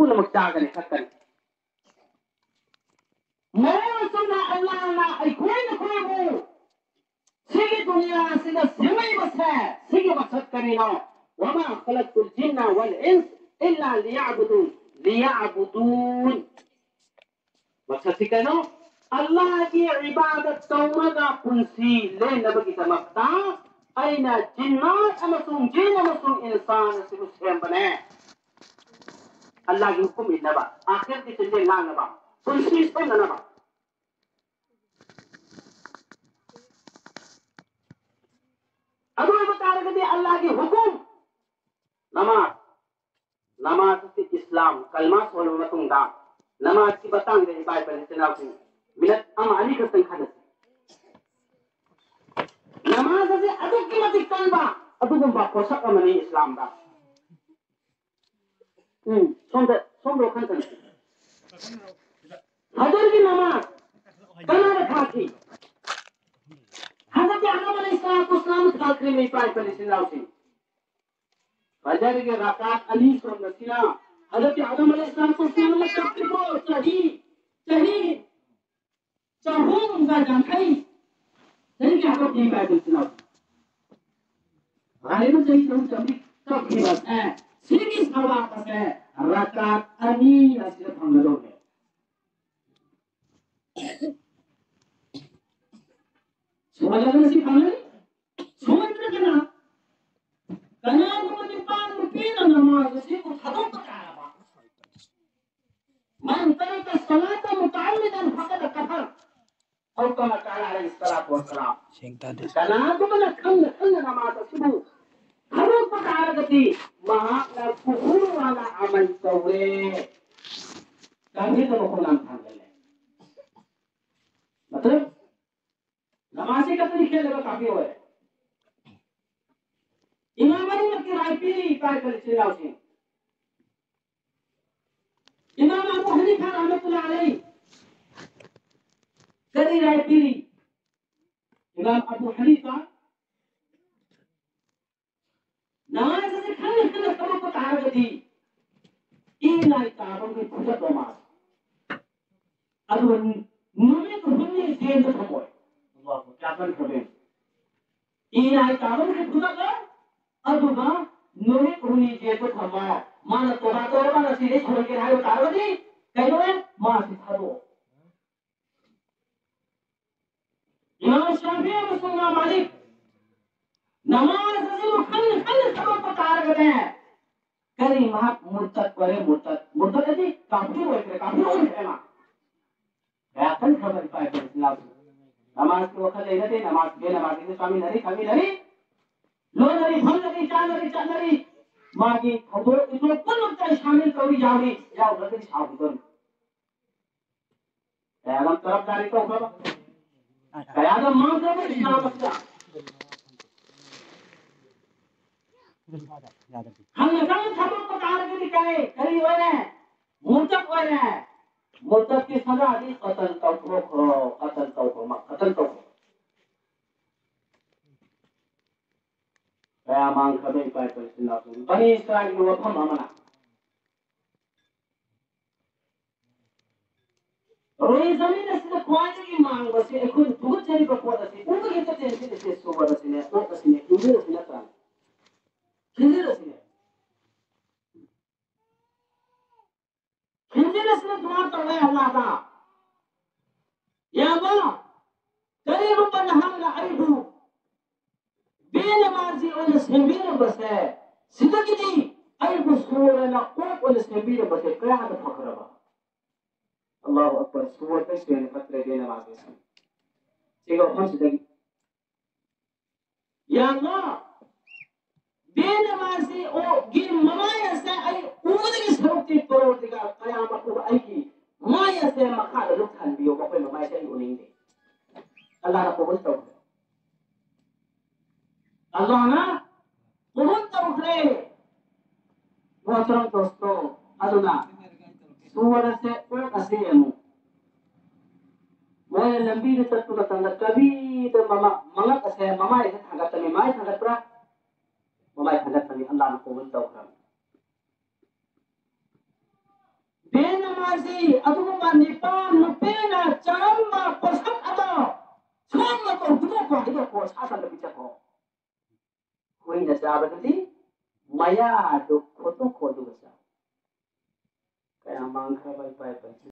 पुनमक चागने खतन मैं सुना अल्लाह ना कोई न कोई वो सिगी दुनिया सिगा सिमई बस है सिगी मकसद करीना वमा खलक़तुल जिन्ना वल इंस इल्ला लियअबुदून मकसद सिकनो अल्लाह की इबादत तौरगा पुंसी ले नबगी तमक्ता अइना जिन्नात अमसुम जिन अमसुम इंसान सिगु सेम बने अल्लाह की हुक्म इनबा आखिर की चीजें ना नबा पुंसी से नबा अगर बता रहे थे अल्लाह की हुक्म नमाज नमाज से इस्लाम कलमा सोलो मतुंगा नमाज की बतांग दे बाइबल से नाउ मिलत अमाली का संख्या नमाज से अदु की मत कलमा अदु बा कोसक अमनी इस्लाम दा सोंदो खंतन हजर की नमाज कना रखा थी हजरत आदम अलैहिस्सलाम खालखरी में बाइबल से नाउ फजर के रकात अली सो नसीना हजरत आदम अलैहिस्सलाम को सामने सबके को चाहिए चाहूं उनका जानकारी नहीं क्या को की बात सुना गालिब चाहिए तो चमड़ी सब की बात है सीधी सवाल है रकात अली असर हम लोग है समझ लगा सी खाने समझ लगा कना को निपान मुपीन नमाज से को खत्म पकाया बा मन तरक सलात मुताल्लिदन फकद कफर और कमा काला अलैहिस्सलातु वस्सलाम कना को मन खंग नमाज सुबह खत्म पकाया गति महात्मा कुफर वाला अमल तोरे कभी तो को नाम था ले मतलब नमाज का तरीके लगा काफी हो है इमाम अली की राय पीली काय कर चिराव से इमाम अबू हनीफा रहमतुल्लाह अलैहि करी राय पीली इमाम अबू हनीफा नमाज से खाने करो को तार गदी ई लाई ताबन की फुजत नमाज अदु नमे तो हुन्ने जेल तो होय अल्लाह क्या कर खबे ई लाई ताबन की फुजत अदुगा नोरे कुनी जे तो थमा मान तोबा तोबा न सिरे छोड़ के आयो तारवदी कहलो है मां से थारो इमाम शाफी और सुन्ना मालिक नमाज से खल सब पकार गए करी मां मुर्तद है काफिर है ना क्या कन खबर पाए इस्लाम नमाज के वक्त ले लेते नमाज के स्वामी नरी लो नरी हम नरी चार नरी मागी खबर इतो कुल का शामिल करी जावी जाओ नदी छाव कर पैगम तरफदारी तो खबर कयादम मांग कर इस्लाम का हम नगन खबर पकार के दिखाए करी हो रहे मुर्तद की सजा दी कत्ल तो क्या मांग खबर पाए पर इस्लाम बनी इस्राइल के वफम हमना रोई जमीन से क्वांटी की मांग बसे एकूण बहुत सारी प्रपोज थी वो ये तो टेंशन से सोवर से ने वो से ने किधर से ना खिंजर से दुआ तो है अल्लाह का या अल्लाह तेरे ऊपर हम लाइबू बेनमाजी और सेबीर बसे सिदकी अल्बु सूरना और सेबीर बसे क्या है फखरबा अल्लाह अकबर सूरत से फतरे देने वाले हैं ठीक है हम सिदकी या अल्लाह बेनमाजी और गिर ममाया से आई उदगी सरोती तोड़ दिगा कयामत को आई की माया से मखा लुखान बियो को ममाया से उनिंगे अल्लाह ना कबूल तो अल्लाह ना कबूल तो उठे मोहतरम दोस्तों अल्लाह सूरत से और असीम मैं लंबी रिसर्च को बताऊंगा कभी तो ममा से ममा ऐसे थागा तने माय थागा प्रा ममा थागा तने अल्लाह ना कबूल तो उठा बेनमाजी अदुगुम्बा निपा नुपेना चरम्मा पोषक अतो सोम तो गुदो को हिदो को सासन बिचको होई न चाबदि मया दो खोतो खोदो सा कया मांग खा बाई पाए